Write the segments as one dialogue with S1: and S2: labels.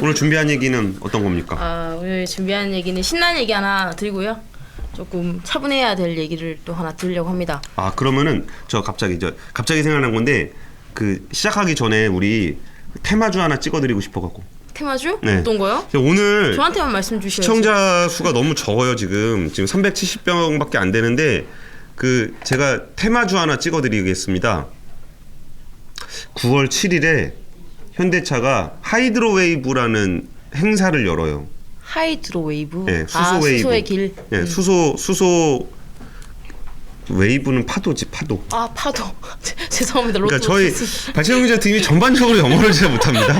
S1: 오늘 준비한 얘기는 어떤 겁니까?
S2: 오늘 준비한 얘기는 신나는 얘기 하나 드리고요. 조금 차분해야 될 얘기를 또 하나 드리려고 합니다.
S1: 그러면은 갑자기 생각난 건데 그 시작하기 전에 우리 테마주 하나 찍어드리고 싶어갖고.
S2: 테마주?
S1: 네.
S2: 어떤 거요?
S1: 오늘
S2: 저한테만 말씀 주셔야지.
S1: 시청자 수가 너무 적어요. 지금 370명밖에 안 되는데 그 제가 테마주 하나 찍어드리겠습니다. 9월 7일에 현대차가 하이드로웨이브라는 행사를 열어요.
S2: 하이드로웨이브?
S1: 네, 수소웨이브.
S2: 수소의 길.
S1: 네, 수소 웨이브는 파도지, 파도.
S2: 파도. 죄송합니다.
S1: 그러니까 저희 발전기자 팀이 전반적으로 영어를 잘 못합니다.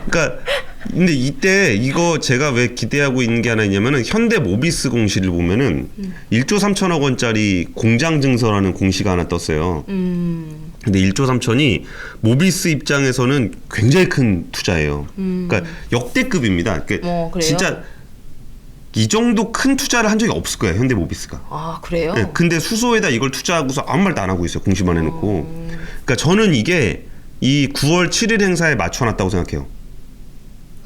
S1: 그러니까 근데 이때 이거 제가 왜 기대하고 있는 게 하나 있냐면은 현대 모비스 공시를 보면은 1조 3천억 원짜리 공장 증설하는 공시가 하나 떴어요. 근데 1조 3천이 모비스 입장에서는 굉장히 큰 투자예요. 그러니까 역대급입니다. 그러니까
S2: 그래요?
S1: 진짜 이 정도 큰 투자를 한 적이 없을 거예요. 현대 모비스가.
S2: 그래요?
S1: 네, 근데 수소에다 이걸 투자하고서 아무 말도 안 하고 있어요. 공시만 해놓고. 그러니까 저는 이게 이 9월 7일 행사에 맞춰놨다고 생각해요.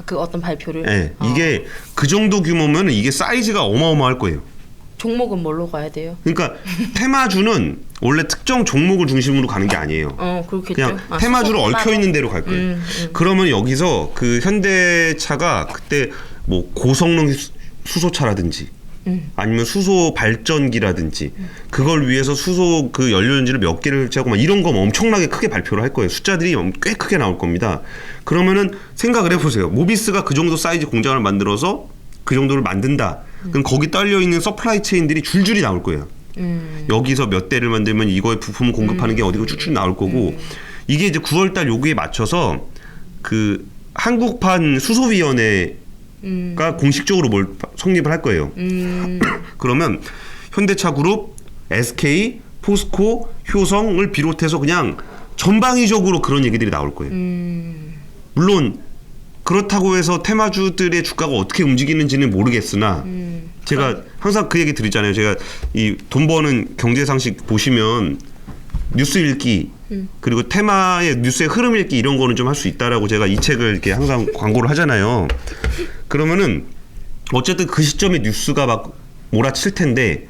S2: 그 어떤 발표를?
S1: 네, 이게 그 정도 규모면 이게 사이즈가 어마어마할 거예요.
S2: 종목은 뭘로 가야 돼요?
S1: 그러니까 테마주는 원래 특정 종목을 중심으로 가는 게 아니에요.
S2: 그렇겠죠.
S1: 그냥 테마주로 얽혀 있는 대로 갈 거예요. 그러면 여기서 그 현대차가 그때 뭐 고성능 수소차라든지 아니면 수소 발전기라든지 그걸 위해서 수소 그 연료전지를 몇 개를 설치하고 막 이런 거 엄청나게 크게 발표를 할 거예요. 숫자들이 꽤 크게 나올 겁니다. 그러면은 생각을 해보세요. 모비스가 그 정도 사이즈 공장을 만들어서 그 정도를 만든다. 그럼 거기 딸려 있는 서플라이 체인들이 줄줄이 나올 거예요. 여기서 몇 대를 만들면 이거에 부품을 공급하는 게 어디고 쭉쭉 나올 거고 이게 이제 9월달 요구에 맞춰서 그 한국판 수소위원회 가 공식적으로 성립을 할 거예요. 그러면 현대차 그룹, SK, 포스코, 효성을 비롯해서 그냥 전방위적으로 그런 얘기들이 나올 거예요. 물론 그렇다고 해서 테마주들의 주가가 어떻게 움직이는지는 모르겠으나 제가 항상 그 얘기 드리잖아요. 제가 이 돈 버는 경제상식 보시면 뉴스 읽기 그리고 테마의 뉴스의 흐름 읽기 이런 거는 좀 할 수 있다라고 제가 이 책을 이렇게 항상 광고를 하잖아요. 그러면은 어쨌든 그 시점에 뉴스가 막 몰아칠 텐데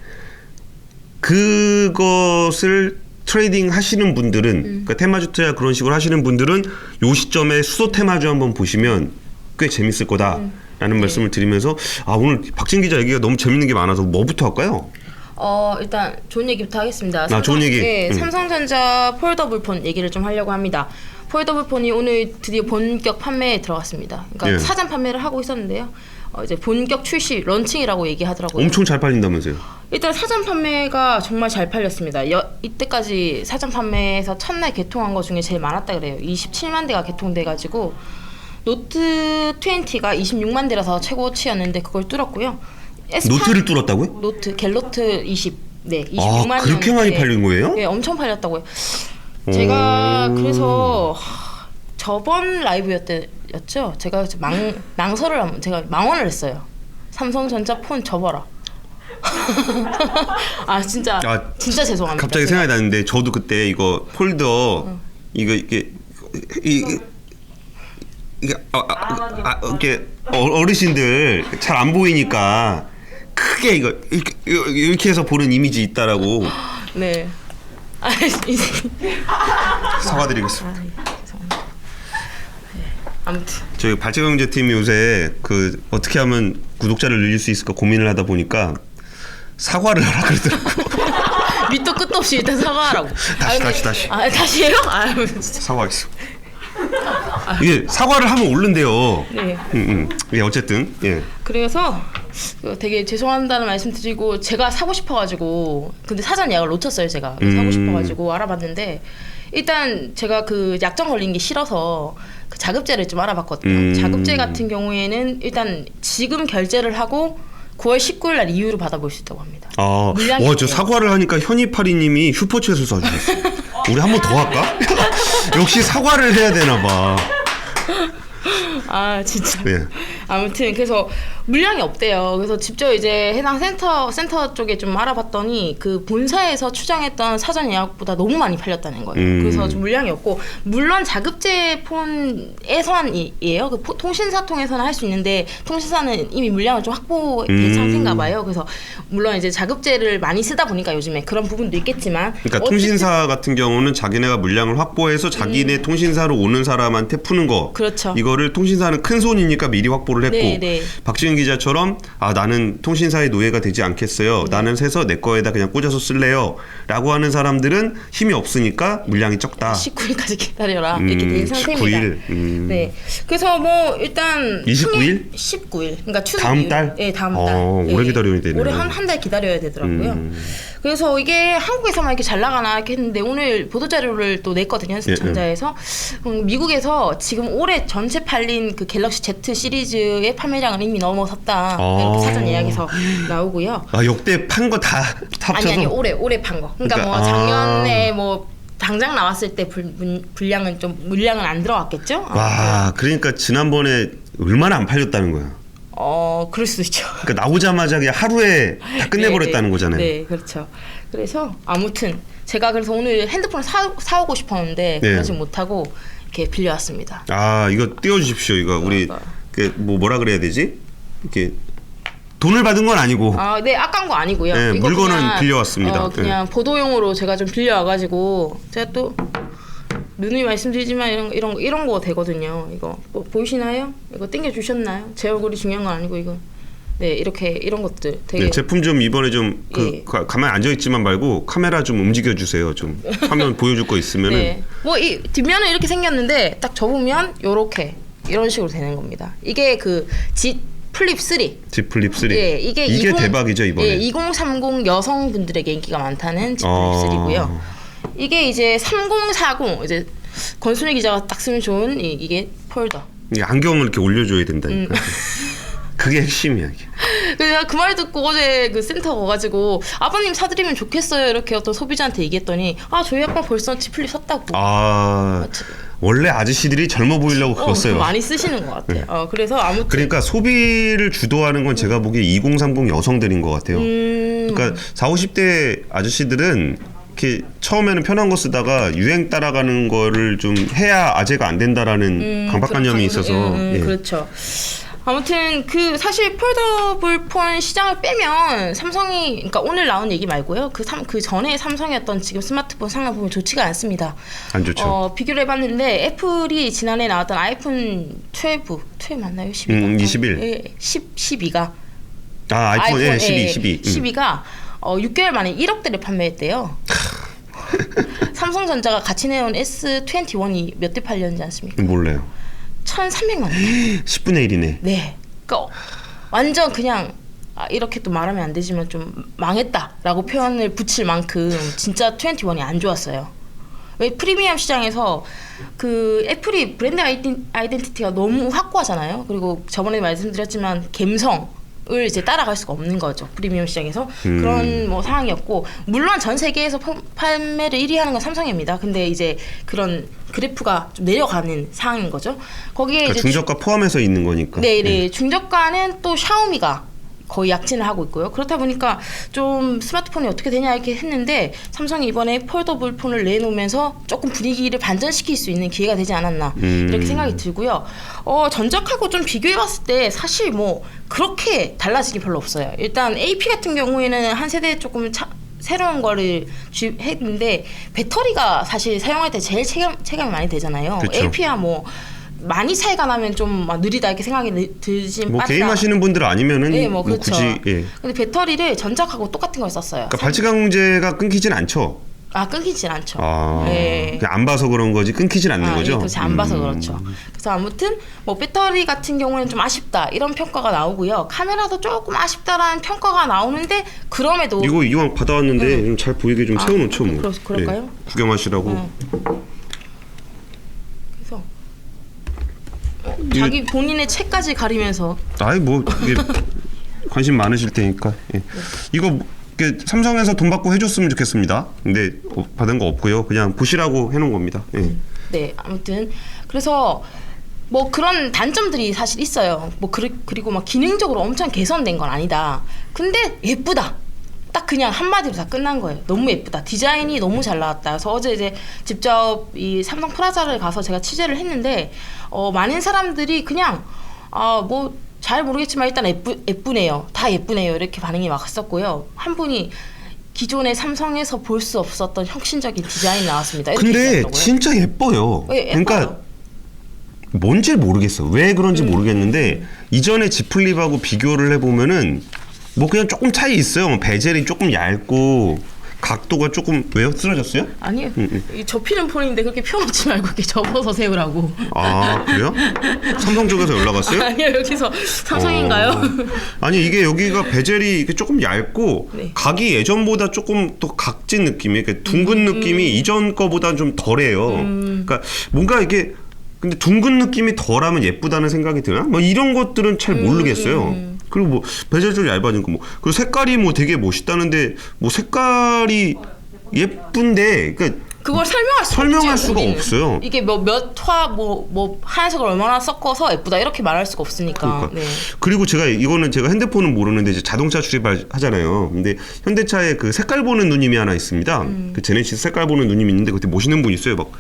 S1: 그것을 트레이딩 하시는 분들은 그러니까 테마주 투자 그런 식으로 하시는 분들은 요 시점에 수소 테마주 한번 보시면 꽤 재밌을 거다라는 말씀을 드리면서 오늘 박진 기자 얘기가 너무 재밌는 게 많아서 뭐부터 할까요?
S2: 일단 좋은 얘기부터 하겠습니다.
S1: 좋은 얘기.
S2: 네, 삼성전자 폴더블폰 얘기를 좀 하려고 합니다. 폴더블폰이 오늘 드디어 본격 판매에 들어갔습니다. 그러니까 사전 판매를 하고 있었는데요. 이제 본격 출시, 런칭이라고 얘기하더라고요.
S1: 엄청 잘 팔린다면서요? 일단
S2: 사전 판매가 정말 잘 팔렸습니다. 이때까지 사전 판매에서 첫날 개통한 거 중에 제일 많았다 그래요. 27만 대가 개통돼가지고 노트 20가 26만 대라서 최고치였는데 그걸 뚫었고요.
S1: 노트를 뚫었다고요?
S2: 노트, 갤노트 20. 네, 26만
S1: 그렇게 많이 팔린 거예요?
S2: 네, 엄청 팔렸다고요. 제가 그래서 저번 라이브였죠. 제가 제가 망언을 했어요. 삼성전자 폰 접어라. 진짜 죄송합니다.
S1: 갑자기 생각이 나는데 저도 그때 이거 폴더 이게 이렇게 어르신들 잘 안 보이니까 크게 이렇게 해서 보는 이미지 있다라고.
S2: 네.
S1: 사과드리겠습니다.
S2: 죄송합니다. 네, 아무튼
S1: 저희 발전경제팀이 요새 그 어떻게 하면 구독자를 늘릴 수 있을까 고민을 하다 보니까 사과를 하라 그러더라고.
S2: 밑도 끝도 없이 일단 사과하라고.
S1: 다시.
S2: 다시예요?
S1: 사과하겠습니다. 이게 사과를 하면 오른대요.
S2: 네.
S1: 예, 어쨌든 예.
S2: 그래서 되게 죄송한다는 말씀 드리고 제가 사고 싶어가지고 근데 사전 예약을 놓쳤어요. 제가 사고 싶어가지고 알아봤는데 일단 제가 그 약정 걸린 게 싫어서 그 자급제를 좀 알아봤거든요. 자급제 같은 경우에는 일단 지금 결제를 하고 9월 19일 날 이후로 받아볼 수 있다고 합니다.
S1: 저 사과를 하니까 현이파리님이 슈퍼챗을 쏴주셨어요. 우리 한 번 더 할까? 역시 사과를 해야 되나 봐.
S2: 아 진짜.
S1: 네.
S2: 아무튼 그래서 물량이 없대요. 그래서 직접 이제 해당 센터 쪽에 좀 알아봤더니 그 본사에서 추정했던 사전 예약보다 너무 많이 팔렸다는 거예요. 그래서 좀 물량이 없고 물론 자급제 폰에서는이에요. 그 통신사 통해서는 할 수 있는데 통신사는 이미 물량을 좀 확보된 상태인가 봐요. 그래서 물론 이제 자급제를 많이 쓰다 보니까 요즘에 그런 부분도 있겠지만.
S1: 그러니까 통신사 같은 경우는 자기네가 물량을 확보해서 자기네 통신사로 오는 사람한테 푸는 거.
S2: 그렇죠.
S1: 이거를 통신사는 큰 손이니까 미리 확보를 했고
S2: 네.
S1: 박지은 기자처럼 나는 통신사의 노예가 되지 않겠어요. 나는 새서 내 거에다 그냥 꽂아서 쓸래요. 라고 하는 사람들은 힘이 없으니까 물량이 적다.
S2: 19일까지 기다려라 이렇게 된 상태입니다.
S1: 19일.
S2: 네. 그래서 뭐 일단
S1: 29일?
S2: 19일. 그러니까 추석
S1: 다음
S2: 이후.
S1: 달?
S2: 네, 다음 달.
S1: 오래 기다려야 되네요.
S2: 올해 한 달 기다려야 되더라고요. 그래서 이게 한국에서만 이렇게 잘 나가나 이렇게 했는데 오늘 보도 자료를 또 냈거든요. 전자에서 미국에서 지금 올해 전체 팔린 그 갤럭시 Z 시리즈의 판매량은 이미 넘어섰다. 이렇게 사전 예약에서 나오고요.
S1: 역대 판 거 다 합쳐서?
S2: 아니 올해 판 거. 그러니까 뭐 작년에 뭐 당장 나왔을 때 물량은 안 들어왔겠죠?
S1: 와, 그러니까 지난번에 얼마나 안 팔렸다는 거야.
S2: 그럴 수도 있죠.
S1: 그러니까 나오자마자 그냥 하루에 다 끝내버렸다는 거잖아요.
S2: 네, 그렇죠. 그래서 아무튼 제가 그래서 오늘 핸드폰을 사오고 싶었는데 그러지 못하고 이렇게 빌려왔습니다.
S1: 이거 띄워주십시오. 이거 우리 뭐라 그래야 되지? 이렇게 돈을 받은 건 아니고.
S2: 네, 아까운 거 아니고요.
S1: 네,
S2: 이거
S1: 물건은
S2: 그냥,
S1: 빌려왔습니다.
S2: 그냥 보도용으로 제가 좀 빌려와가지고 제가 또 누누이 말씀드리지만 이런 거 되거든요. 이거 뭐 보이시나요? 이거 땡겨 주셨나요? 제 얼굴이 중요한 건 아니고 이거. 네, 이렇게 이런 것들 되게
S1: 제품 좀 이번에 좀 가만히 앉아 있지만 말고 카메라 좀 움직여 주세요. 좀 화면 보여줄 거 있으면은.
S2: 네. 뭐 이 뒷면은 이렇게 생겼는데 딱 접으면 요렇게 이런 식으로 되는 겁니다. 이게 그 Z 플립 3.
S1: Z 플립 3.
S2: 예, 이게
S1: 대박이죠, 이번에.
S2: 예, 2030 여성분들에게 인기가 많다는 Z 플립 3고요. 이게 이제 3040 이제 권순희 기자가 딱 쓰면 좋은 이게 폴더.
S1: 안경을 이렇게 올려줘야 된다니까. 그게 핵심이야. 이게.
S2: 그래서 그 말 듣고 어제 그 센터 가가지고 아버님 사드리면 좋겠어요 이렇게 어떤 소비자한테 얘기했더니 저희 아빠 벌써 Z 플립 샀다고.
S1: 원래 아저씨들이 젊어 보이려고 그거 써요.
S2: 많이 쓰시는 것 같아요. 그래서 아무튼
S1: 그러니까 소비를 주도하는 건 제가 보기에 2030 여성들인 것 같아요. 그러니까 40, 50대 아저씨들은 이렇게 처음에는 편한 거 쓰다가 유행 따라가는 거를 좀 해야 아재가 안 된다라는 강박관념이 있어서.
S2: 그렇죠. 아무튼 그 사실 폴더블 폰 시장을 빼면 삼성이 그러니까 오늘 나온 얘기 말고요. 그 전에 삼성이었던 지금 스마트폰 상황 보면 좋지가 않습니다.
S1: 안 좋죠.
S2: 비교를 해봤는데 애플이 지난해 나왔던 아이폰 12 맞나요? 12가?
S1: 21.
S2: 예, 12가
S1: 아이폰 12.
S2: 12가 6개월 만에 1억대를 판매했대요. 삼성전자가 같이 내온 S21이 몇 대 팔렸는지 아십니까?
S1: 몰라요.
S2: 1,300만 대.
S1: 10분의 1이네.
S2: 네. 그러니까 완전 그냥 이렇게 또 말하면 안 되지만 좀 망했다라고 표현을 붙일 만큼 진짜 21이 안 좋았어요. 왜 프리미엄 시장에서 그 애플이 브랜드 아이덴티티가 너무 확고하잖아요. 그리고 저번에 말씀드렸지만 감성을 이제 따라갈 수가 없는 거죠. 프리미엄 시장에서 그런 뭐 상황이었고 물론 전 세계에서 판매를 1위 하는 건 삼성입니다. 근데 이제 그런 그래프가 좀 내려가는 상황인 거죠. 거기에
S1: 그러니까
S2: 이제
S1: 중저가 포함해서 있는 거니까.
S2: 네. 중저가는 또 샤오미가 거의 약진을 하고 있고요. 그렇다 보니까 좀 스마트폰이 어떻게 되냐 이렇게 했는데 삼성이 이번에 폴더블 폰을 내놓으면서 조금 분위기를 반전시킬 수 있는 기회가 되지 않았나 이렇게 생각이 들고요. 전작하고 좀 비교해봤을 때 사실 뭐 그렇게 달라지기 별로 없어요. 일단 AP 같은 경우에는 한 세대 조금 새로운 거를 했는데 배터리가 사실 사용할 때 제일 체감이 많이 되잖아요.
S1: 그쵸.
S2: AP야 뭐 많이 차이가 나면 좀 막 느리다 이렇게 생각이 들지만
S1: 뭐 게임 하시는 분들 아니면은
S2: 네, 뭐 그렇죠.
S1: 굳이
S2: 근데 배터리를 전작하고 똑같은 걸 썼어요.
S1: 그러니까 발찌강제가 끊기진 않죠.
S2: 끊기진 않죠.
S1: 네. 그냥 안 봐서 그런 거지 끊기진 않는 거죠.
S2: 예, 그렇죠. 안 봐서 그렇죠. 그래서 아무튼 뭐 배터리 같은 경우에는 좀 아쉽다 이런 평가가 나오고요. 카메라도 조금 아쉽다라는 평가가 나오는데 그럼에도
S1: 이거 이왕 받아왔는데 좀 잘 보이게 좀 세워놓죠 뭐.
S2: 그럴까요?
S1: 네, 구경하시라고.
S2: 그래서 자기 본인의 책까지 가리면서.
S1: 뭐 이게 관심 많으실 테니까. 예. 이거 삼성에서 돈 받고 해줬으면 좋겠습니다. 근데 받은 거 없고요. 그냥 보시라고 해놓은 겁니다. 예.
S2: 네, 아무튼 그래서 뭐 그런 단점들이 사실 있어요. 뭐 그리고 막 기능적으로 엄청 개선된 건 아니다. 근데 예쁘다. 딱 그냥 한마디로 다 끝난 거예요. 너무 예쁘다. 디자인이 너무 잘 나왔다. 그래서 어제 이제 직접 이 삼성 프라자를 가서 제가 취재를 했는데 많은 사람들이 그냥 뭐 잘 모르겠지만 일단 예쁘네요. 다 예쁘네요. 이렇게 반응이 왔었고요. 한 분이 기존의 삼성에서 볼 수 없었던 혁신적인 디자인이 나왔습니다. 이렇게
S1: 근데
S2: 얘기하더라고요.
S1: 진짜 예뻐요.
S2: 예, 예뻐요.
S1: 그러니까 뭔지 모르겠어. 왜 그런지 모르겠는데 이전에 Z 플립하고 비교를 해보면은 뭐 그냥 조금 차이 있어요. 뭐 베젤이 조금 얇고 각도가 조금 왜요? 쓰러졌어요?
S2: 아니요. 이 접히는 폰인데 그렇게 펴놓지 말고 이렇게 접어서 세우라고.
S1: 아 그래요? 삼성 쪽에서 연락 왔어요?
S2: 아니요. 여기서 삼성인가요?
S1: 아니 이게 여기가 베젤이 이게 조금 얇고
S2: 네.
S1: 각이 예전보다 조금 더 각진 느낌이 둥근 느낌이 이전 거보다 좀 덜해요. 그러니까 뭔가 이게 근데 둥근 느낌이 덜하면 예쁘다는 생각이 드나? 뭐 이런 것들은 잘 모르겠어요. 그리고 뭐 베젤 좀 얇아진 거 뭐 그리고 색깔이 뭐 되게 멋있다는데 뭐 색깔이 예쁜데 그러니까
S2: 그걸
S1: 설명할
S2: 없지,
S1: 수가
S2: 우리는.
S1: 없어요.
S2: 이게 몇 화 뭐 하얀색을 얼마나 섞어서 예쁘다 이렇게 말할 수가 없으니까.
S1: 그러니까.
S2: 네.
S1: 그리고 제가 핸드폰은 모르는데 이제 자동차 출입하잖아요. 근데 현대차에 그 색깔 보는 누님이 하나 있습니다. 그 제네시스 색깔 보는 누님이 있는데 그때 멋있는 분 있어요. 막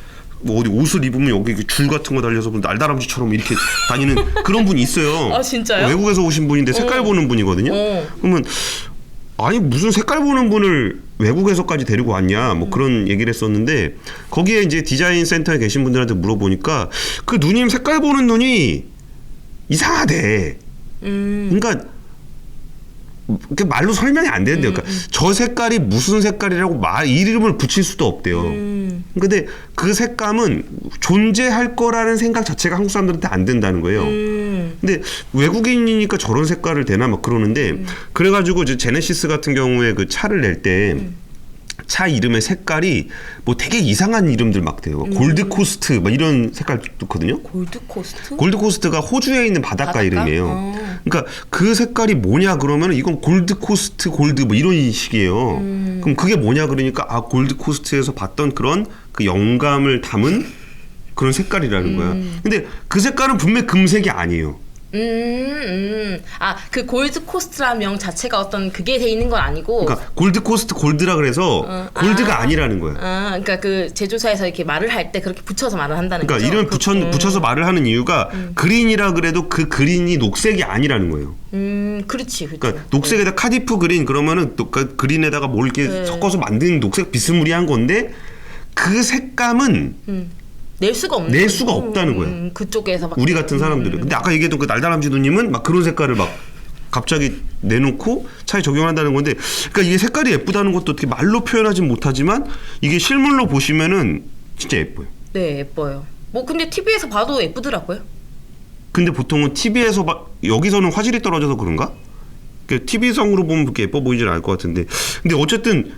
S1: 뭐 어디 옷을 입으면 여기 줄 같은 거 달려서 날다람쥐처럼 이렇게 다니는 그런 분이 있어요.
S2: 아, 진짜요?
S1: 외국에서 오신 분인데 색깔 보는 분이거든요. 그러면 아니 무슨 색깔 보는 분을 외국에서까지 데리고 왔냐 뭐 그런 얘기를 했었는데 거기에 이제 디자인 센터에 계신 분들한테 물어보니까 그 누님 색깔 보는 눈이 이상하대. 그러니까 그 말로 설명이 안 되는데요. 그러니까 저 색깔이 무슨 색깔이라고 이름을 붙일 수도 없대요. 근데 그 색감은 존재할 거라는 생각 자체가 한국 사람들한테 안 된다는 거예요. 근데 외국인이니까 저런 색깔을 대나 막 그러는데 그래가지고 이제 제네시스 같은 경우에 그 차를 낼 때 차 이름의 색깔이 뭐 되게 이상한 이름들 막 돼요. 골드코스트 막 이런 색깔 좋거든요.
S2: 골드코스트?
S1: 골드코스트가 호주에 있는 바닷가 이름이에요. 그러니까 그 색깔이 뭐냐 그러면 이건 골드코스트 골드 뭐 이런 식이에요. 그럼 그게 뭐냐 그러니까 골드코스트에서 봤던 그런 그 영감을 담은 그런 색깔이라는 거야. 근데 그 색깔은 분명히 금색이 아니에요.
S2: 그 골드코스트라는 명 자체가 어떤 그게 돼 있는 건 아니고.
S1: 그러니까 골드코스트 골드라 그래서 골드가 아니라는 거야.
S2: 그러니까 그 제조사에서 이렇게 말을 할 때 그렇게 붙여서 말을 한다는
S1: 그러니까
S2: 거죠.
S1: 이름을 붙여서 말을 하는 이유가 그린이라 그래도 그 그린이 녹색이 아니라는 거예요.
S2: 그렇지.
S1: 그러니까 녹색에다 카디프 그린 그러면은 또 그린에다가 뭘 이렇게 섞어서 만든 녹색 비스무리한 건데 그 색감은
S2: 낼 수가
S1: 없다는 거야.
S2: 그쪽에서
S1: 우리 같은 사람들은. 근데 아까 얘기했던 그 날다람쥐 누님은 막 그런 색깔을 막 갑자기 내놓고 차에 적용한다는 건데, 그러니까 이게 색깔이 예쁘다는 것도 어떻게 말로 표현하진 못하지만 이게 실물로 보시면은 진짜 예뻐요.
S2: 네, 예뻐요. 뭐 근데 TV에서 봐도 예쁘더라고요.
S1: 근데 보통은 TV에서 여기서는 화질이 떨어져서 그런가? TV성으로 보면 그렇게 예뻐 보이진 않을 것 같은데, 근데 어쨌든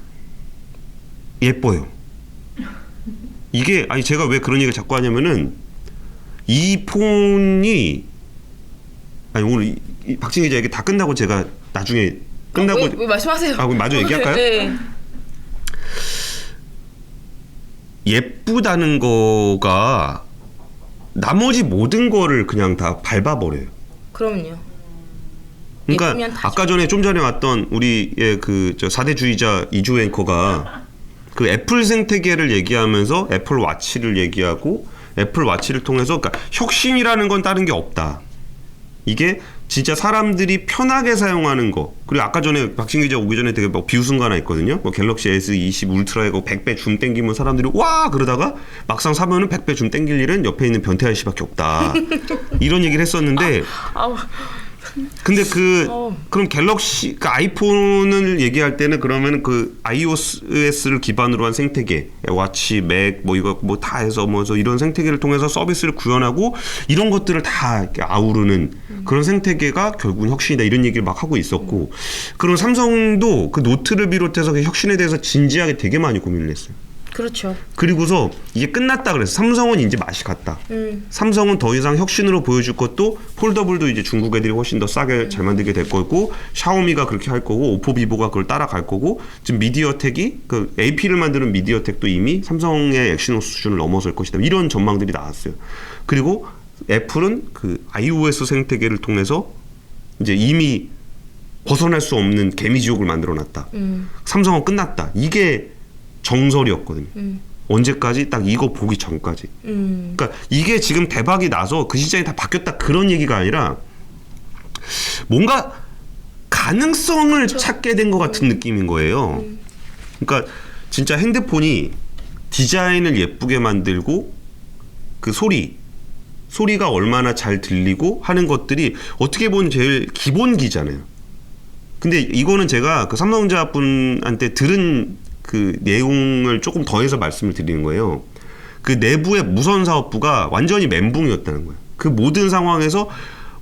S1: 예뻐요. 이게 제가 왜 그런 얘기를 자꾸 하냐면은 이 폰이 오늘 박진희 기자 얘기 다 끝나고 제가 나중에 끝나고
S2: 왜 말씀하세요?
S1: 그럼 마저 얘기할까요?
S2: 네.
S1: 예쁘다는 거가 나머지 모든 거를 그냥 다 밟아버려요.
S2: 그럼요.
S1: 그러니까 아까 좀 전에 왔던 우리의 그 4대주의자 이주 앵커가 그 애플 생태계를 얘기하면서 애플 와치를 얘기하고 애플 와치를 통해서 그러니까 혁신이라는 건 다른 게 없다. 이게 진짜 사람들이 편하게 사용하는 거. 그리고 아까 전에 박진 기자 오기 전에 되게 막 비웃은 거 하나 있거든요. 뭐 갤럭시 S20 울트라에 100배 줌 땡기면 사람들이 와 그러다가 막상 사면은 100배 줌 땡길 일은 옆에 있는 변태아 씨밖에 없다. 이런 얘기를 했었는데 근데 그럼 갤럭시, 아이폰을 얘기할 때는 그러면 그 iOS를 기반으로 한 생태계, 와치, 맥, 뭐 이거 뭐 다 해서 이런 생태계를 통해서 서비스를 구현하고 이런 것들을 다 이렇게 아우르는 그런 생태계가 결국은 혁신이다 이런 얘기를 막 하고 있었고, 그럼 삼성도 그 노트를 비롯해서 그 혁신에 대해서 진지하게 되게 많이 고민을 했어요.
S2: 그렇죠.
S1: 그리고서 이게 끝났다 그래서 삼성은 이제 맛이 갔다. 삼성은 더 이상 혁신으로 보여줄 것도 폴더블도 이제 중국 애들이 훨씬 더 싸게 잘 만들게 될 거고, 샤오미가 그렇게 할 거고, 오포 비보가 그걸 따라갈 거고, 지금 미디어텍이 그 AP를 만드는 미디어텍도 이미 삼성의 엑시노스 수준을 넘어설 것이다. 이런 전망들이 나왔어요. 그리고 애플은 그 iOS 생태계를 통해서 이제 이미 벗어날 수 없는 개미지옥을 만들어놨다. 삼성은 끝났다. 이게 정설이었거든요. 언제까지? 딱 이거 보기 전까지. 그러니까 이게 지금 대박이 나서 그 시장이 다 바뀌었다 그런 얘기가 아니라 뭔가 가능성을 찾게 된 것 같은 느낌인 거예요. 그러니까 진짜 핸드폰이 디자인을 예쁘게 만들고 그 소리가 얼마나 잘 들리고 하는 것들이 어떻게 보면 제일 기본기잖아요. 근데 이거는 제가 그 삼성전자 분한테 들은 그 내용을 조금 더해서 말씀을 드리는 거예요. 그 내부의 무선 사업부가 완전히 멘붕이었다는 거예요. 그 모든 상황에서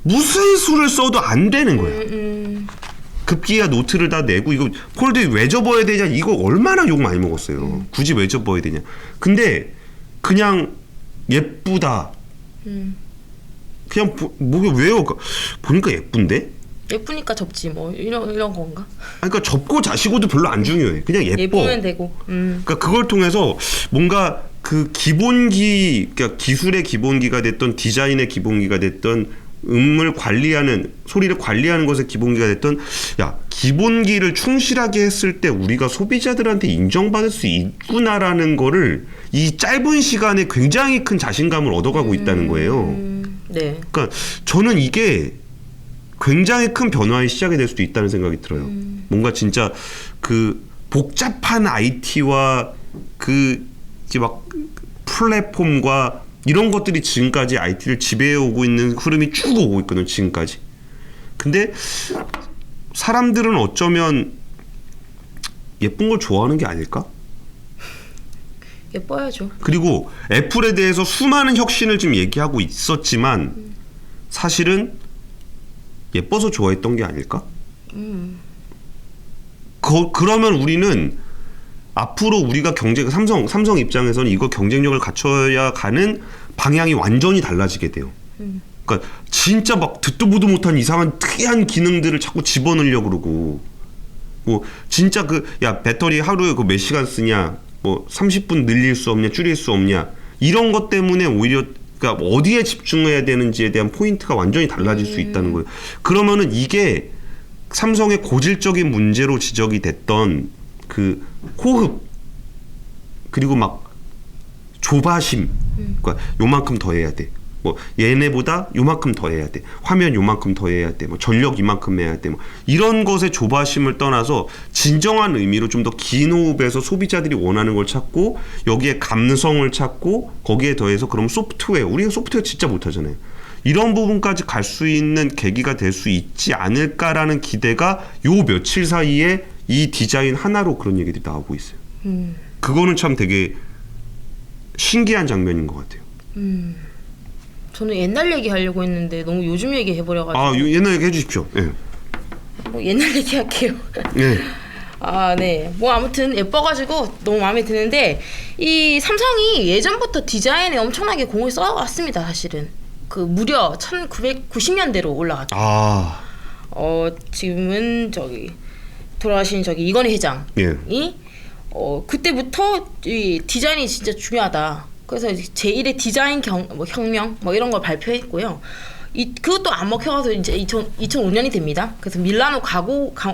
S1: 무슨 수를 써도 안 되는 거예요. 급기야 노트를 다 내고 이거 폴드 왜 접어야 되냐 이거 얼마나 욕 많이 먹었어요. 굳이 왜 접어야 되냐. 근데 그냥 예쁘다. 그냥 뭐게 왜요? 보니까 예쁜데?
S2: 예쁘니까 접지 뭐 이런 건가?
S1: 그러니까 접고 자시고도 별로 안 중요해. 그냥 예뻐.
S2: 예쁘면 되고.
S1: 그러니까 그걸 통해서 뭔가 그 기본기, 그러니까 기술의 기본기가 됐던 디자인의 기본기가 됐던 음을 관리하는 소리를 관리하는 것의 기본기가 됐던 야 기본기를 충실하게 했을 때 우리가 소비자들한테 인정받을 수 있구나라는 거를 이 짧은 시간에 굉장히 큰 자신감을 얻어가고 있다는 거예요.
S2: 네.
S1: 그러니까 저는 이게 굉장히 큰 변화의 시작이 될 수도 있다는 생각이 들어요. 뭔가 진짜 그 복잡한 IT와 그 이제 막 플랫폼과 이런 것들이 지금까지 IT를 지배해 오고 있는 흐름이 쭉 오고 있거든요. 지금까지. 근데 사람들은 어쩌면 예쁜 걸 좋아하는 게 아닐까?
S2: 예뻐야죠.
S1: 그리고 애플에 대해서 수많은 혁신을 지금 얘기하고 있었지만 사실은 예뻐서 좋아했던 게 아닐까? 그러면 우리는 앞으로 우리가 삼성 입장에서는 이거 경쟁력을 갖춰야 가는 방향이 완전히 달라지게 돼요. 그러니까 진짜 막 듣도 보도 못한 이상한 특이한 기능들을 자꾸 집어넣으려고 그러고 뭐 진짜 야 배터리 하루에 몇 시간 쓰냐 뭐 30분 늘릴 수 없냐 줄일 수 없냐 이런 것 때문에 오히려 그러니까 어디에 집중해야 되는지에 대한 포인트가 완전히 달라질 수 있다는 거예요. 그러면은 이게 삼성의 고질적인 문제로 지적이 됐던 그 호흡 그리고 막 조바심 그러니까 요만큼 더 해야 돼. 뭐 얘네보다 요만큼 더 해야 돼. 화면 요만큼 더 해야 돼. 뭐 전력 이만큼 해야 돼. 뭐 이런 것에 조바심을 떠나서 진정한 의미로 좀 더 긴 호흡에서 소비자들이 원하는 걸 찾고 여기에 감성을 찾고 거기에 더해서 그럼 소프트웨어 우리가 소프트웨어 진짜 못하잖아요. 이런 부분까지 갈 수 있는 계기가 될 수 있지 않을까라는 기대가 요 며칠 사이에 이 디자인 하나로 그런 얘기들이 나오고 있어요. 그거는 참 되게 신기한 장면인 것 같아요.
S2: 저는 옛날 얘기 하려고 했는데 너무 요즘 얘기 해버려가지고.
S1: 아 옛날 얘기 해주십시오. 네.
S2: 뭐 옛날 얘기 할게요.
S1: 네.
S2: 아 네. 뭐 아무튼 예뻐가지고 너무 마음에 드는데 이 삼성이 예전부터 디자인에 엄청나게 공을 써왔습니다. 사실은 그 무려 1990년대로 올라갔죠.
S1: 아.
S2: 지금은 돌아가신 이건희 회장이
S1: 예.
S2: 그때부터 이 디자인이 진짜 중요하다. 그래서 제1의 디자인 혁명 뭐 이런 걸 발표했고요. 그것도 안 먹혀가서 이제 2005년이 됩니다. 그래서 밀라노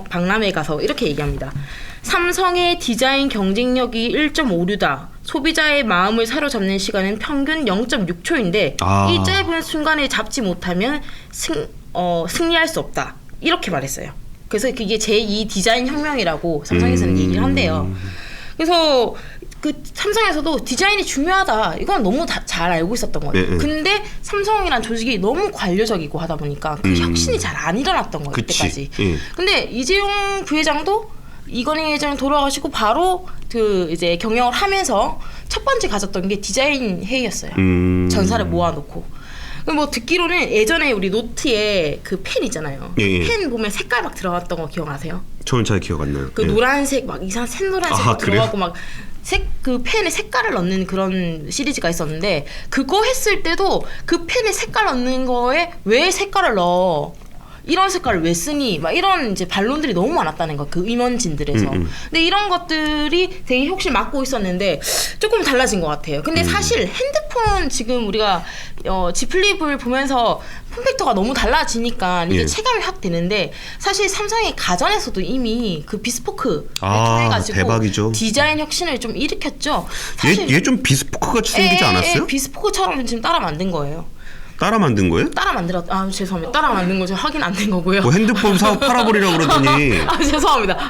S2: 박람회에 가서 이렇게 얘기합니다. 삼성의 디자인 경쟁력이 1.56다. 소비자의 마음을 사로잡는 시간은 평균 0.6초인데 이 짧은 순간에 잡지 못하면 승리할 수 없다. 이렇게 말했어요. 그래서 그게 제2 디자인 혁명이라고 삼성에서는 얘기를 한대요. 그래서 그 삼성에서도 디자인이 중요하다. 이건 너무 잘 알고 있었던 거예요. 네. 근데 삼성이란 조직이 너무 관료적이고 하다 보니까 그 혁신이 잘 안 일어났던 거예요. 그때까지. 근데 이재용 부회장도 이건희 회장 돌아가시고 바로 그 이제 경영을 하면서 첫 번째 가졌던 게 디자인 회의였어요. 전사를 모아놓고. 뭐 듣기로는 예전에 우리 노트에 그 펜 있잖아요. 펜 보면 색깔 막 들어갔던 거 기억나세요?
S1: 저는 잘 기억 안 나요.
S2: 그 노란색 막 이상한 샛노란색 들어가고 막 그 펜에 색깔을 넣는 그런 시리즈가 있었는데 그거 했을 때도 그 펜에 색깔 넣는 거에 왜 색깔을 넣어? 이런 색깔을 왜 쓰니? 막 이런 이제 반론들이 너무 많았다는 거, 그 임원진들에서. 근데 이런 것들이 되게 혁신 막고 있었는데 조금 달라진 것 같아요. 근데 사실 핸드폰 지금 우리가 G 플립을 보면서 폼팩터가 너무 달라지니까 이게
S1: 예.
S2: 체감이 확 되는데 사실 삼성이 가전에서도 이미 그 비스포크를
S1: 아,
S2: 통해가지고
S1: 대박이죠.
S2: 디자인 혁신을 좀 일으켰죠.
S1: 얘 좀 비스포크 같이 생기지 않았어요?
S2: 비스포크처럼 지금 따라 만든 거예요.
S1: 따라 만든 거예요?
S2: 죄송합니다. 따라 만든 거죠. 확인 안 된 거고요.
S1: 뭐 핸드폰 사업 팔아버리라고 그러더니
S2: 죄송합니다.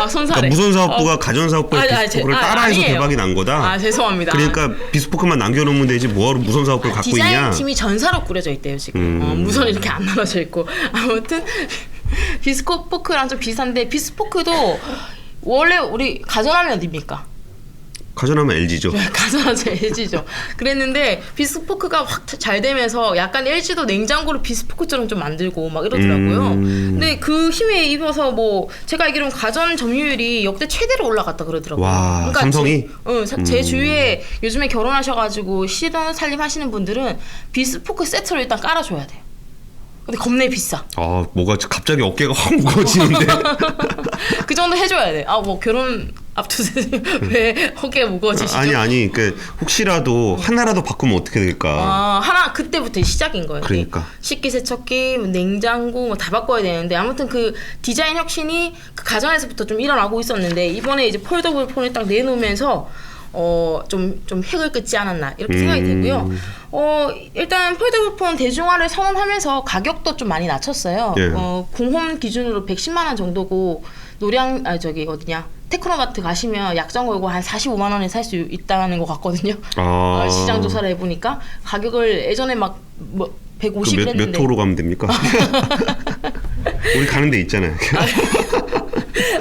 S2: 손사래.
S1: 그러니까 무선사업부가 가전사업부의 비스포크를 따라해서
S2: 아니에요.
S1: 대박이 난 거다.
S2: 죄송합니다.
S1: 그러니까 비스포크만 남겨놓으면 되지 뭐하러 무선사업부를 갖고 있냐.
S2: 디자인 팀이 전사로 꾸려져 있대요 지금. 무선이 이렇게 안 나눠져 있고. 아무튼 비스포크랑 좀 비슷한데 비스포크도 원래 우리 가전하면 어디입니까?
S1: 가전하면 LG죠.
S2: 가전하면 LG죠. 그랬는데 비스포크가 확 잘 되면서 약간 LG도 냉장고를 비스포크처럼 좀 만들고 막 이러더라고요. 근데 그 힘에 입어서 뭐 제가 알기로는 가전 점유율이 역대 최대로 올라갔다 그러더라고요.
S1: 와, 삼성이?
S2: 제 주위에 요즘에 결혼하셔가지고 시돈 살림 하시는 분들은 비스포크 세트를 일단 깔아줘야 돼요. 근데 겁내 비싸.
S1: 뭐가 갑자기 어깨가 확 무거워지는데.
S2: 그 정도 해줘야 돼. 뭐 결혼 앞두세 왜 어깨 무거워지시죠?
S1: 아니, 그 혹시라도 하나라도 바꾸면 어떻게 될까?
S2: 하나 그때부터 시작인 거예요.
S1: 그러니까.
S2: 식기세척기, 냉장고 다 바꿔야 되는데 아무튼 그 디자인 혁신이 그 가전에서부터 좀 일어나고 있었는데 이번에 이제 폴더블 폰을 딱 내놓으면서 좀 획을 긋지 않았나 이렇게 생각이 되고요. 일단 폴더블폰 대중화를 선언하면서 가격도 좀 많이 낮췄어요.
S1: 예.
S2: 공홈 기준으로 110만 원 정도고 테크노마트 가시면 약정 걸고 한 45만 원에 살 수 있다는 것 같거든요. 시장 조사를 해보니까 가격을 예전에 막 150
S1: 몇
S2: 했는데
S1: 호로 가면 됩니까? 우리 가는 데 있잖아요.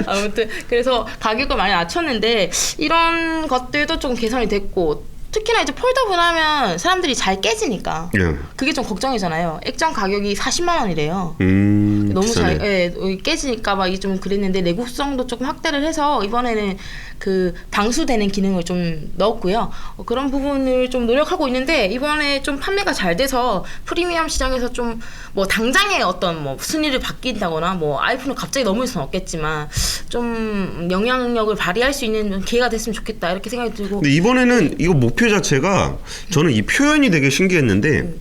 S2: 아무튼 그래서 가격을 많이 낮췄는데 이런 것들도 좀 개선이 됐고 특히나 이제 폴더블 하면 사람들이 잘 깨지니까
S1: 예.
S2: 그게 좀 걱정이잖아요. 액정 가격이 40만 원이래요. 너무
S1: 비싸네.
S2: 깨지니까 막 이게 좀 그랬는데 내구성도 조금 확대를 해서 이번에는 그 방수되는 기능을 좀 넣었고요. 그런 부분을 좀 노력하고 있는데 이번에 좀 판매가 잘 돼서 프리미엄 시장에서 좀 뭐 당장에 어떤 뭐 순위를 바뀐다거나 뭐 아이폰을 갑자기 넘을 수는 없겠지만 좀 영향력을 발휘할 수 있는 기회가 됐으면 좋겠다 이렇게 생각이 들고.
S1: 근데 이번에는 이거 목표 자체가 저는 이 표현이 되게 신기했는데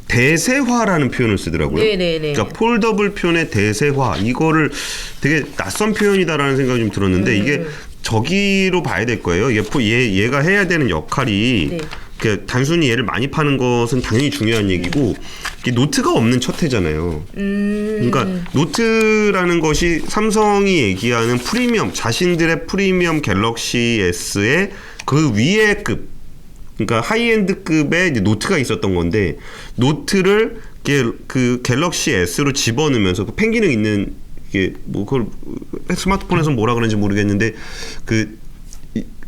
S1: 대세화라는 표현을 쓰더라고요.
S2: 네네네.
S1: 그러니까 폴더블 폰의 대세화 이거를 되게 낯선 표현이다라는 생각이 좀 들었는데 이게 저기로 봐야 될 거예요. 얘가 해야 되는 역할이
S2: 네.
S1: 그 단순히 얘를 많이 파는 것은 당연히 중요한 얘기고 이게 노트가 없는 첫 해잖아요. 그러니까 노트라는 것이 삼성이 얘기하는 프리미엄 자신들의 프리미엄 갤럭시 S의 그 위의 급 그러니까 하이엔드급의 이제 노트가 있었던 건데 노트를 그 갤럭시 S로 집어넣으면서 그 펜 기능 있는 이게 뭐 그걸 스마트폰에서 뭐라 그러는지 모르겠는데 그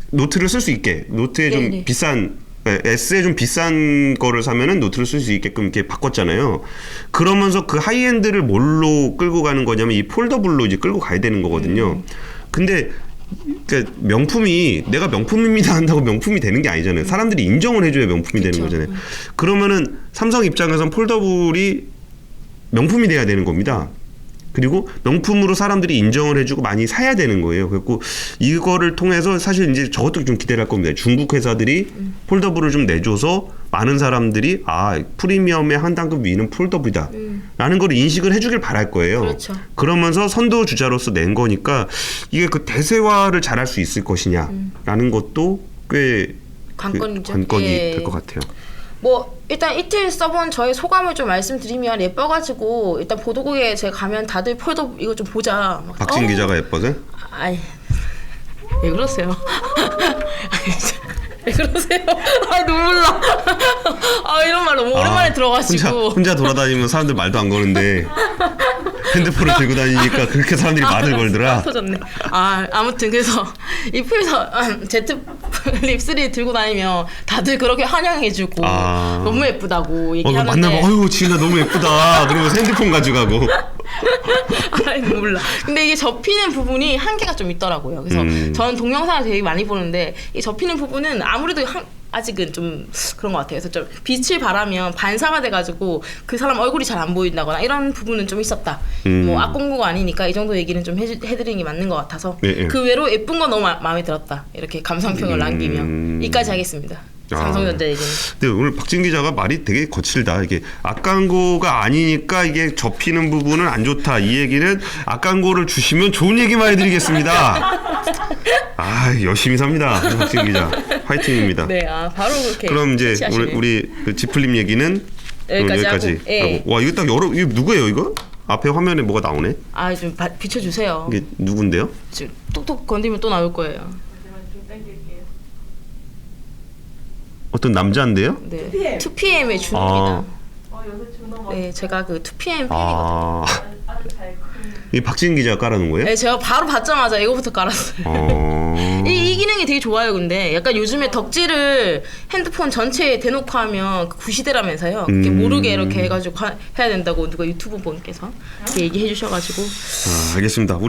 S1: 노트를 쓸 수 있게 노트에 좀
S2: 네네.
S1: 비싼 S에 좀 비싼 거를 사면은 노트를 쓸 수 있게끔 이렇게 바꿨잖아요. 그러면서 그 하이엔드를 뭘로 끌고 가는 거냐면 이 폴더블로 이제 끌고 가야 되는 거거든요. 근데 그러니까 명품이 내가 명품입니다 한다고 명품이 되는 게 아니잖아요. 사람들이 인정을 해줘야 명품이 되는 거잖아요. 그러면은 삼성 입장에선 폴더블이 명품이 돼야 되는 겁니다. 그리고 명품으로 사람들이 인정을 해주고 많이 사야 되는 거예요. 그래서 이거를 통해서 사실 이제 저것도 좀 기대를 할 겁니다. 중국 회사들이 폴더블을 좀 내줘서 많은 사람들이 프리미엄의 한 단급 위는 폴더블이다 라는 걸 인식을 해주길 바랄 거예요.
S2: 그렇죠.
S1: 그러면서 선도주자로서 낸 거니까 이게 그 대세화를 잘할 수 있을 것이냐 라는 것도 꽤
S2: 관건이죠.
S1: 관건이
S2: 예.
S1: 될 것 같아요.
S2: 뭐 일단 이틀 써본 저의 소감을 좀 말씀드리면 예뻐가지고 일단 보도국에 제가 가면 다들 폴더 이거 좀 보자. 막,
S1: 박진 기자가 예뻐서?
S2: 아이 왜 그러세요? 왜 그러세요? 눈물 나. 이런 말 너무 오랜만에 들어가지고.
S1: 혼자 돌아다니면 사람들 말도 안 거는데 핸드폰을 들고 다니니까 그렇게 사람들이 말을 걸더라.
S2: 터졌네. 아무튼 그래서 이 풀서 Z 플립 3 들고 다니면 다들 그렇게 환영해주고 너무 예쁘다고 얘기하는데.
S1: 만나면 어유 지은아 너무 예쁘다. 그러면서 핸드폰 가져가고.
S2: 몰라. 근데 이게 접히는 부분이 한계가 좀 있더라고요. 그래서 저는 동영상을 되게 많이 보는데 이 접히는 부분은 아무래도 아직은 좀 그런 것 같아요. 그래서 좀 빛을 발하면 반사가 돼가지고 그 사람 얼굴이 잘 안 보인다거나 이런 부분은 좀 있었다. 뭐 악공부가 아니니까 이 정도 얘기는 좀 해드리는 게 맞는 것 같아서
S1: 예.
S2: 그 외로 예쁜 건 너무 마음에 들었다. 이렇게 감상평을 남기며 이까지 하겠습니다. 삼성전자 얘기는.
S1: 근데 오늘 박진 기자가 말이 되게 거칠다. 이게 악광고가 아니니까 이게 접히는 부분은 안 좋다. 이 얘기는 악광고를 주시면 좋은 얘기만 해드리겠습니다. 열심히 삽니다, 박진 기자. 화이팅입니다.
S2: 네, 바로 그렇게.
S1: 그럼 이제
S2: 캐치하시네.
S1: 우리 그 지플림 얘기는
S2: 여기까지
S1: 여기까지
S2: 하고. 예.
S1: 와, 이거 딱 이거 누구예요 이거? 앞에 화면에 뭐가 나오네?
S2: 좀 비춰주세요.
S1: 이게 누군데요?
S2: 지금 톡톡 건드리면 또 나올 거예요.
S1: 어떤 남자인데요?
S2: 네. 2PM의 준호입니다. 네, 제가 그 2PM 팬이거든요.
S1: 이 박진 기자가 깔아놓은 거예요?
S2: 네, 제가 바로 받자마자 이거부터 깔았어요. 이 기능이 되게 좋아요. 근데 약간 요즘에 덕질을 핸드폰 전체에 대놓고 하면 그 구시대라면서요. 그게 모르게 이렇게 해가지고 해야 된다고 누가 유튜브 분께서 이렇게 얘기해 주셔가지고.
S1: 알겠습니다.